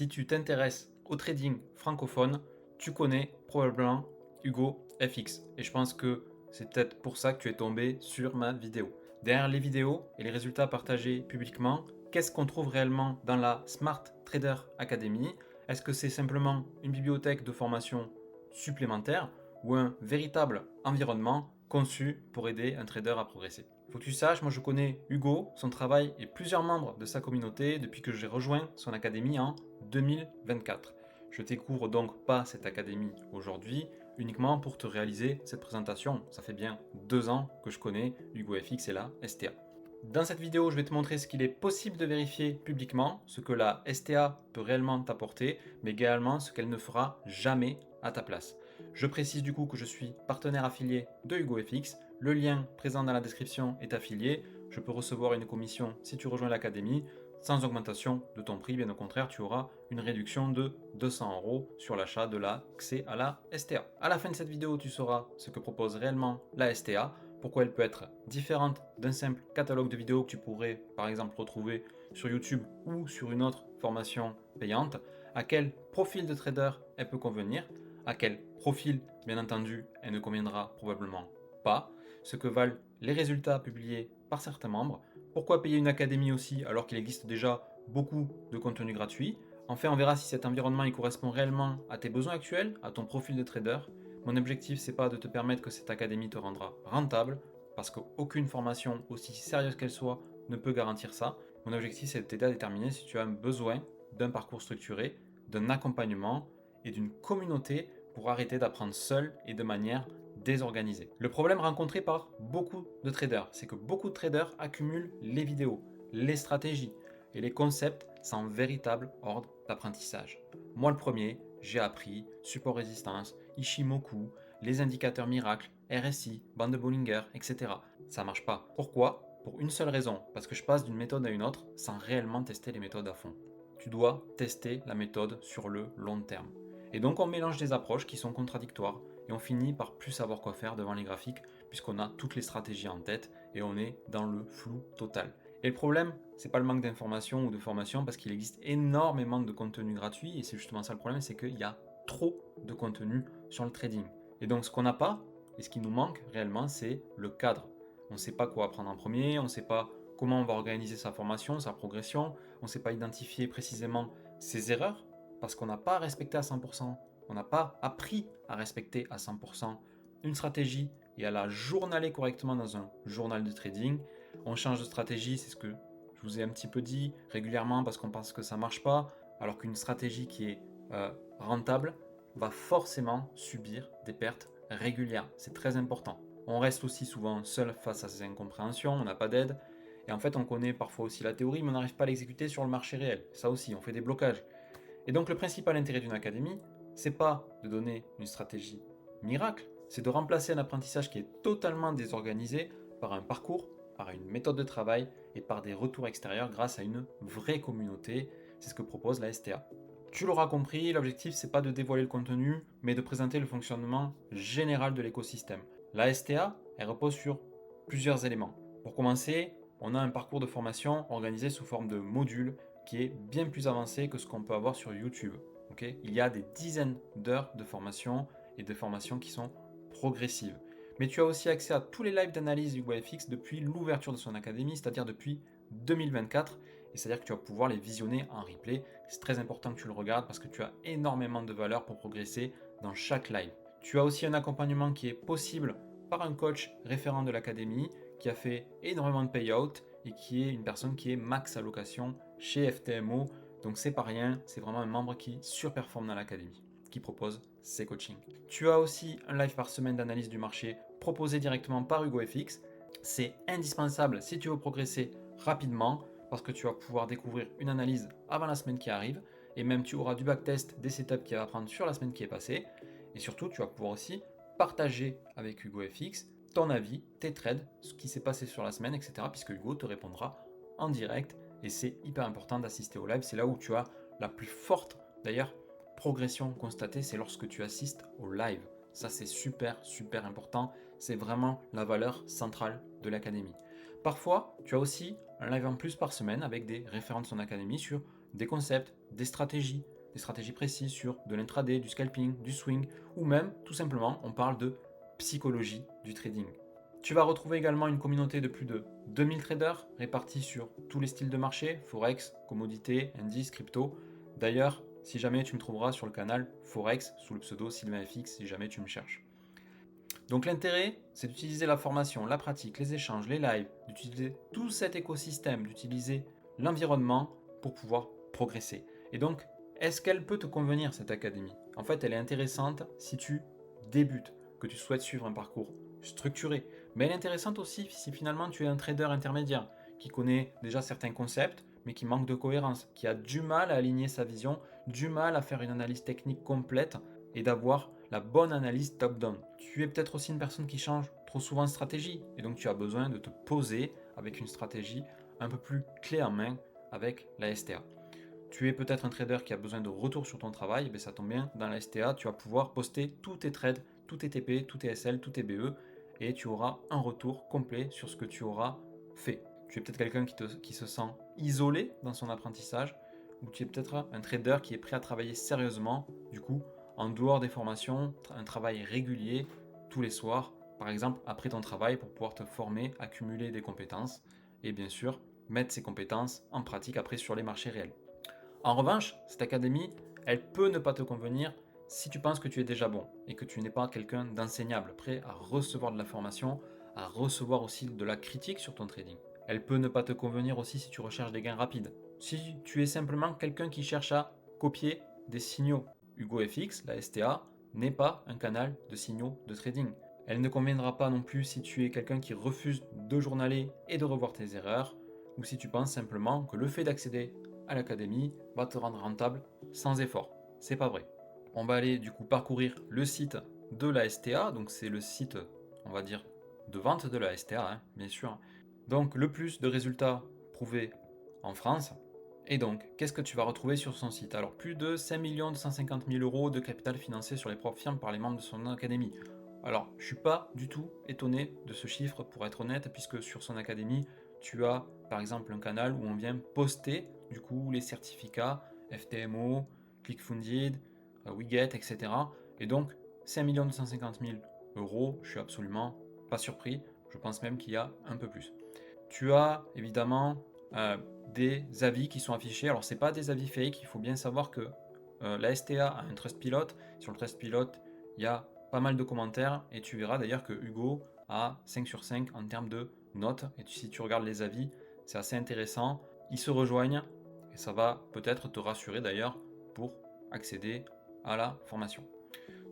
Si tu t'intéresses au trading francophone, tu connais probablement Hugo FX. Et je pense que c'est peut-être pour ça que tu es tombé sur ma vidéo. Derrière les vidéos et les résultats partagés publiquement, qu'est-ce qu'on trouve réellement dans la Smart Trader Academy? Est-ce que c'est simplement une bibliothèque de formation supplémentaire ou un véritable environnement conçu pour aider un trader à progresser? Faut que tu saches, moi je connais Hugo, son travail et plusieurs membres de sa communauté depuis que j'ai rejoint son académie en 2024. Je découvre donc pas cette académie aujourd'hui uniquement pour te réaliser cette présentation. Ça fait bien 2 ans que je connais Hugo FX et la STA. Dans cette vidéo, je vais te montrer ce qu'il est possible de vérifier publiquement, ce que la STA peut réellement t'apporter, mais également ce qu'elle ne fera jamais à ta place. Je précise du coup que je suis partenaire affilié de Hugo FX. Le lien présent dans la description est affilié. Je peux recevoir une commission si tu rejoins l'académie sans augmentation de ton prix. Bien au contraire, tu auras une réduction de 200 € sur l'achat de l'accès à la STA. À la fin de cette vidéo, tu sauras ce que propose réellement la STA, pourquoi elle peut être différente d'un simple catalogue de vidéos que tu pourrais par exemple retrouver sur YouTube ou sur une autre formation payante, à quel profil de trader elle peut convenir, à quel profil bien entendu elle ne conviendra probablement pas, ce que valent les résultats publiés par certains membres, pourquoi payer une académie aussi alors qu'il existe déjà beaucoup de contenu gratuit. Enfin, on verra si cet environnement il correspond réellement à tes besoins actuels, à ton profil de trader. Mon objectif, c'est pas de te permettre que cette académie te rendra rentable, parce qu'aucune formation, aussi sérieuse qu'elle soit, ne peut garantir ça. Mon objectif, c'est de t'aider à déterminer si tu as besoin d'un parcours structuré, d'un accompagnement et d'une communauté pour arrêter d'apprendre seul et de manière désorganisée. Le problème rencontré par beaucoup de traders, c'est que beaucoup de traders accumulent les vidéos, les stratégies et les concepts sans véritable ordre d'apprentissage. Moi le premier, j'ai appris support résistance, Ishimoku, les indicateurs miracles, RSI, bande de Bollinger, etc. Ça marche pas. Pourquoi? Pour une seule raison, parce que je passe d'une méthode à une autre sans réellement tester les méthodes à fond. Tu dois tester la méthode sur le long terme. Et donc on mélange des approches qui sont contradictoires et on finit par plus savoir quoi faire devant les graphiques puisqu'on a toutes les stratégies en tête et on est dans le flou total. Et le problème, c'est pas le manque d'informations ou de formation parce qu'il existe énormément de contenu gratuit et c'est justement ça le problème, c'est qu'il y a trop de contenu sur le trading. Et donc ce qu'on n'a pas et ce qui nous manque réellement, c'est le cadre. On ne sait pas quoi apprendre en premier, on ne sait pas comment on va organiser sa formation, sa progression, on ne sait pas identifier précisément ses erreurs parce qu'on n'a pas respecté à 100%, on n'a pas appris à respecter à 100% une stratégie et à la journaler correctement dans un journal de trading. On change de stratégie, c'est ce que je vous ai un petit peu dit régulièrement parce qu'on pense que ça ne marche pas, alors qu'une stratégie qui est rentable va forcément subir des pertes régulières. C'est très important. On reste aussi souvent seul face à ces incompréhensions, on n'a pas d'aide. Et en fait, on connaît parfois aussi la théorie, mais on n'arrive pas à l'exécuter sur le marché réel. Ça aussi, on fait des blocages. Et donc, le principal intérêt d'une académie, c'est pas de donner une stratégie miracle, c'est de remplacer un apprentissage qui est totalement désorganisé par un parcours, par une méthode de travail et par des retours extérieurs grâce à une vraie communauté. C'est ce que propose la STA. Tu l'auras compris, l'objectif c'est pas de dévoiler le contenu, mais de présenter le fonctionnement général de l'écosystème. La STA, elle repose sur plusieurs éléments. Pour commencer, on a un parcours de formation organisé sous forme de modules qui est bien plus avancé que ce qu'on peut avoir sur YouTube. Il y a des dizaines d'heures de formation et de formations qui sont progressives. Mais tu as aussi accès à tous les lives d'analyse du WFX depuis l'ouverture de son académie, c'est-à-dire depuis 2024. Et c'est-à-dire que tu vas pouvoir les visionner en replay. C'est très important que tu le regardes parce que tu as énormément de valeur pour progresser dans chaque live. Tu as aussi un accompagnement qui est possible par un coach référent de l'académie qui a fait énormément de payout et qui est une personne qui est max allocation chez FTMO. Donc c'est pas rien, c'est vraiment un membre qui surperforme dans l'académie, qui propose ses coachings. Tu as aussi un live par semaine d'analyse du marché proposé directement par Hugo FX. C'est indispensable si tu veux progresser rapidement parce que tu vas pouvoir découvrir une analyse avant la semaine qui arrive et même tu auras du backtest des setups qui va prendre sur la semaine qui est passée. Et surtout, tu vas pouvoir aussi partager avec Hugo FX ton avis, tes trades, ce qui s'est passé sur la semaine, etc. Puisque Hugo te répondra en direct et c'est hyper important d'assister au live. C'est là où tu as la plus forte, d'ailleurs, progression constatée, c'est lorsque tu assistes au live. Ça, c'est super, super important. C'est vraiment la valeur centrale de l'académie. Parfois, tu as aussi un live en plus par semaine avec des référents de son académie sur des concepts, des stratégies précises sur de l'intraday, du scalping, du swing, ou même, tout simplement, on parle de psychologie du trading. Tu vas retrouver également une communauté de plus de 2000 traders répartis sur tous les styles de marché, forex, commodités, indices, crypto. D'ailleurs, si jamais tu me trouveras sur le canal Forex sous le pseudo SylvainFX si jamais tu me cherches. Donc l'intérêt, c'est d'utiliser la formation, la pratique, les échanges, les lives, d'utiliser tout cet écosystème, d'utiliser l'environnement pour pouvoir progresser. Et donc, est-ce qu'elle peut te convenir, cette académie? En fait, elle est intéressante si tu débutes, que tu souhaites suivre un parcours structuré. Mais elle est intéressante aussi si finalement tu es un trader intermédiaire, qui connaît déjà certains concepts, mais qui manque de cohérence, qui a du mal à aligner sa vision, du mal à faire une analyse technique complète et d'avoir la bonne analyse top-down. Tu es peut-être aussi une personne qui change trop souvent de stratégie et donc tu as besoin de te poser avec une stratégie un peu plus clé en main avec la STA. Tu es peut-être un trader qui a besoin de retour sur ton travail, et bien ça tombe bien, dans la STA, tu vas pouvoir poster tous tes trades, tous tes TP, tous tes SL, tous tes BE et tu auras un retour complet sur ce que tu auras fait. Tu es peut-être quelqu'un qui se sent isolé dans son apprentissage ou tu es peut-être un trader qui est prêt à travailler sérieusement, du coup, en dehors des formations, un travail régulier tous les soirs, par exemple après ton travail pour pouvoir te former, accumuler des compétences et bien sûr mettre ces compétences en pratique après sur les marchés réels. En revanche, cette académie, elle peut ne pas te convenir si tu penses que tu es déjà bon et que tu n'es pas quelqu'un d'enseignable, prêt à recevoir de la formation, à recevoir aussi de la critique sur ton trading. Elle peut ne pas te convenir aussi si tu recherches des gains rapides. Si tu es simplement quelqu'un qui cherche à copier des signaux. HugoFX, la STA, n'est pas un canal de signaux de trading. Elle ne conviendra pas non plus si tu es quelqu'un qui refuse de journaler et de revoir tes erreurs, ou si tu penses simplement que le fait d'accéder à l'académie va te rendre rentable sans effort. C'est pas vrai. On va aller du coup parcourir le site de la STA, donc c'est le site, on va dire, de vente de la STA, hein, bien sûr. Donc le plus de résultats prouvés en France. Et donc, qu'est-ce que tu vas retrouver sur son site? Alors, plus de 5 250 000 euros de capital financé sur les propres firmes par les membres de son académie. Alors, je ne suis pas du tout étonné de ce chiffre, pour être honnête, puisque sur son académie, tu as par exemple un canal où on vient poster du coup les certificats FTMO, ClickFunded, Wiget, etc. Et donc, 5 250 000 euros, je suis absolument pas surpris. Je pense même qu'il y a un peu plus. Tu as évidemment des avis qui sont affichés. Alors, ce n'est pas des avis fake, il faut bien savoir que la STA a un Trustpilot. Sur le Trustpilot, il y a pas mal de commentaires et tu verras d'ailleurs que Hugo a 5 sur 5 en termes de notes. Et si tu regardes les avis, c'est assez intéressant. Ils se rejoignent et ça va peut-être te rassurer d'ailleurs pour accéder à la formation.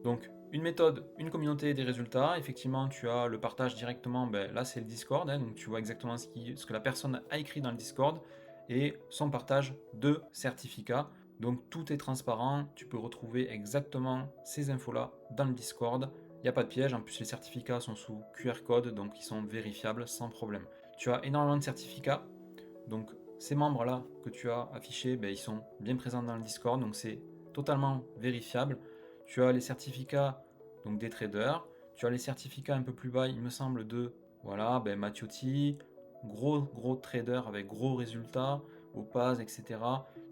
Donc, une méthode, une communauté, des résultats. Effectivement, tu as le partage directement. Là, c'est le Discord. Donc, tu vois exactement ce que la personne a écrit dans le Discord et son partage de certificats. Donc, tout est transparent. Tu peux retrouver exactement ces infos-là dans le Discord. Il n'y a pas de piège. En plus, les certificats sont sous QR code, donc ils sont vérifiables sans problème. Tu as énormément de certificats. Donc, ces membres-là que tu as affichés, ils sont bien présents dans le Discord. Donc, c'est totalement vérifiable. Tu as les certificats donc des traders. Tu as les certificats un peu plus bas, il me semble, de voilà, Mattiotti, gros traders avec gros résultats, Opaz, etc.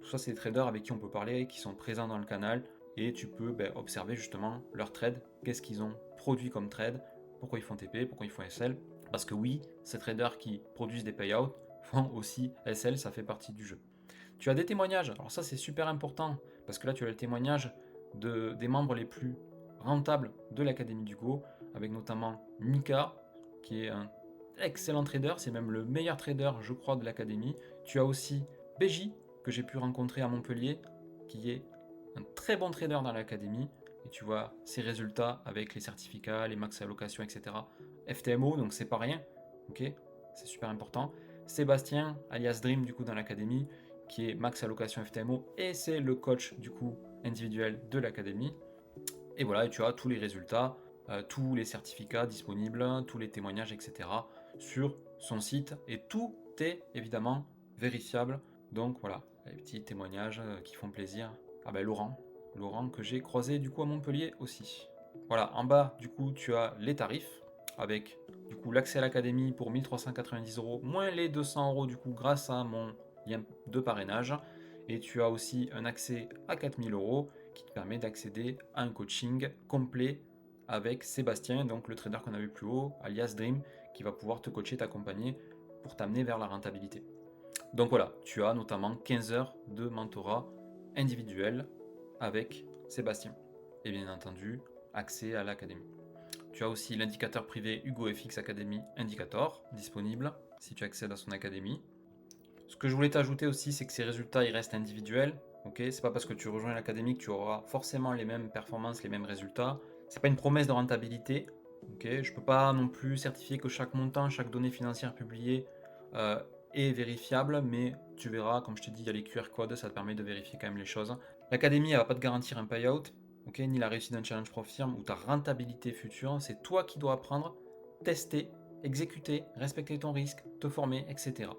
Tout ça, c'est des traders avec qui on peut parler, qui sont présents dans le canal. Et tu peux observer justement leurs trades, qu'est-ce qu'ils ont produit comme trade, pourquoi ils font TP, pourquoi ils font SL. Parce que oui, ces traders qui produisent des payouts font aussi SL, ça fait partie du jeu. Tu as des témoignages, alors ça c'est super important, parce que là tu as le témoignage des membres les plus rentables de l'Académie du Go, avec notamment Mika, qui est un excellent trader, c'est même le meilleur trader, je crois, de l'Académie. Tu as aussi BJ, que j'ai pu rencontrer à Montpellier, qui est un très bon trader dans l'Académie, et tu vois ses résultats avec les certificats, les max allocations, etc. FTMO, donc c'est pas rien, ok, c'est super important. Sébastien, alias Dream, du coup, dans l'Académie, qui est max allocation FTMO, et c'est le coach, du coup, individuel de l'académie. Et voilà, et tu as tous les résultats, tous les certificats disponibles, tous les témoignages, etc. sur son site. Et tout est évidemment vérifiable. Donc voilà, les petits témoignages qui font plaisir. Ah ben Laurent que j'ai croisé du coup à Montpellier aussi. Voilà, en bas du coup tu as les tarifs avec du coup l'accès à l'académie pour 1390 euros moins les 200 euros du coup grâce à mon lien de parrainage. Et tu as aussi un accès à 4000 euros qui te permet d'accéder à un coaching complet avec Sébastien, donc le trader qu'on a vu plus haut, alias Dream, qui va pouvoir te coacher, t'accompagner pour t'amener vers la rentabilité. Donc voilà, tu as notamment 15 heures de mentorat individuel avec Sébastien. Et bien entendu, accès à l'académie. Tu as aussi l'indicateur privé Hugo FX Academy Indicator disponible si tu accèdes à son académie. Ce que je voulais t'ajouter aussi, c'est que ces résultats ils restent individuels. Ok, c'est pas parce que tu rejoins l'académie que tu auras forcément les mêmes performances, les mêmes résultats. C'est pas une promesse de rentabilité. Ok, je peux pas non plus certifier que chaque montant, chaque donnée financière publiée euh, est vérifiable, mais tu verras, comme je te dis, il y a les QR codes, ça te permet de vérifier quand même les choses. L'académie, elle va pas te garantir un payout, ok, ni la réussite d'un challenge Profirm ou ta rentabilité future. C'est toi qui dois apprendre, tester, exécuter, respecter ton risque, te former, etc.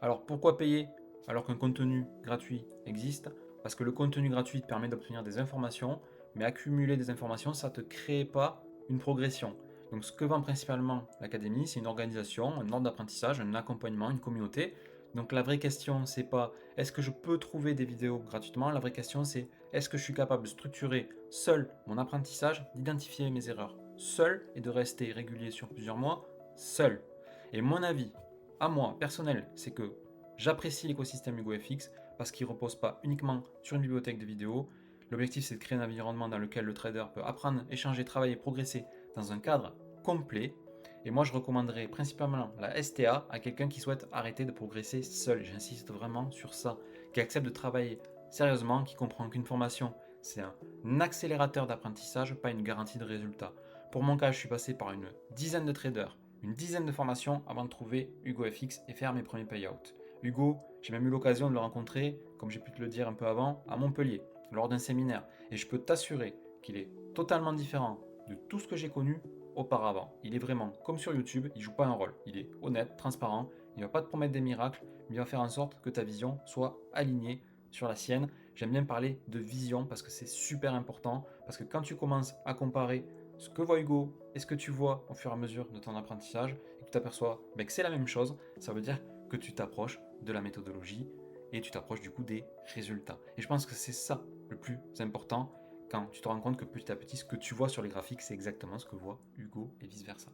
Alors pourquoi payer alors qu'un contenu gratuit existe? Parce que le contenu gratuit te permet d'obtenir des informations, mais accumuler des informations, ça ne te crée pas une progression. Donc ce que vend principalement l'académie, c'est une organisation, un ordre d'apprentissage, un accompagnement, une communauté. Donc la vraie question, c'est pas est-ce que je peux trouver des vidéos gratuitement? La vraie question, c'est est-ce que je suis capable de structurer seul mon apprentissage, d'identifier mes erreurs seul et de rester régulier sur plusieurs mois seul. Et mon avis, à moi, personnel, c'est que j'apprécie l'écosystème HugoFX parce qu'il ne repose pas uniquement sur une bibliothèque de vidéos. L'objectif, c'est de créer un environnement dans lequel le trader peut apprendre, échanger, travailler, progresser dans un cadre complet. Et moi, je recommanderais principalement la STA à quelqu'un qui souhaite arrêter de progresser seul. J'insiste vraiment sur ça. Qui accepte de travailler sérieusement, qui comprend qu'une formation, c'est un accélérateur d'apprentissage, pas une garantie de résultat. Pour mon cas, je suis passé par une dizaine de traders, une dizaine de formations avant de trouver HugoFX et faire mes premiers payouts. Hugo, j'ai même eu l'occasion de le rencontrer, comme j'ai pu te le dire un peu avant, à Montpellier, lors d'un séminaire. Et je peux t'assurer qu'il est totalement différent de tout ce que j'ai connu auparavant. Il est vraiment comme sur YouTube, il joue pas un rôle. Il est honnête, transparent, il ne va pas te promettre des miracles, mais il va faire en sorte que ta vision soit alignée sur la sienne. J'aime bien parler de vision parce que c'est super important, parce que quand tu commences à comparer ce que voit Hugo et ce que tu vois au fur et à mesure de ton apprentissage, et que tu t'aperçois que c'est la même chose, ça veut dire que tu t'approches de la méthodologie et tu t'approches du coup des résultats. Et je pense que c'est ça le plus important quand tu te rends compte que petit à petit, ce que tu vois sur les graphiques, c'est exactement ce que voit Hugo et vice-versa.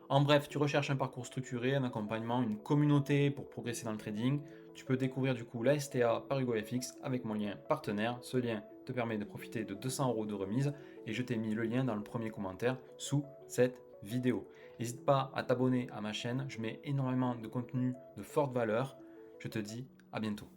En bref, tu recherches un parcours structuré, un accompagnement, une communauté pour progresser dans le trading. Tu peux découvrir du coup la STA par HugoFX avec mon lien partenaire. Ce lien te permet de profiter de 200 € de remise et je t'ai mis le lien dans le premier commentaire sous cette vidéo. N'hésite pas à t'abonner à ma chaîne, je mets énormément de contenu de forte valeur. Je te dis à bientôt.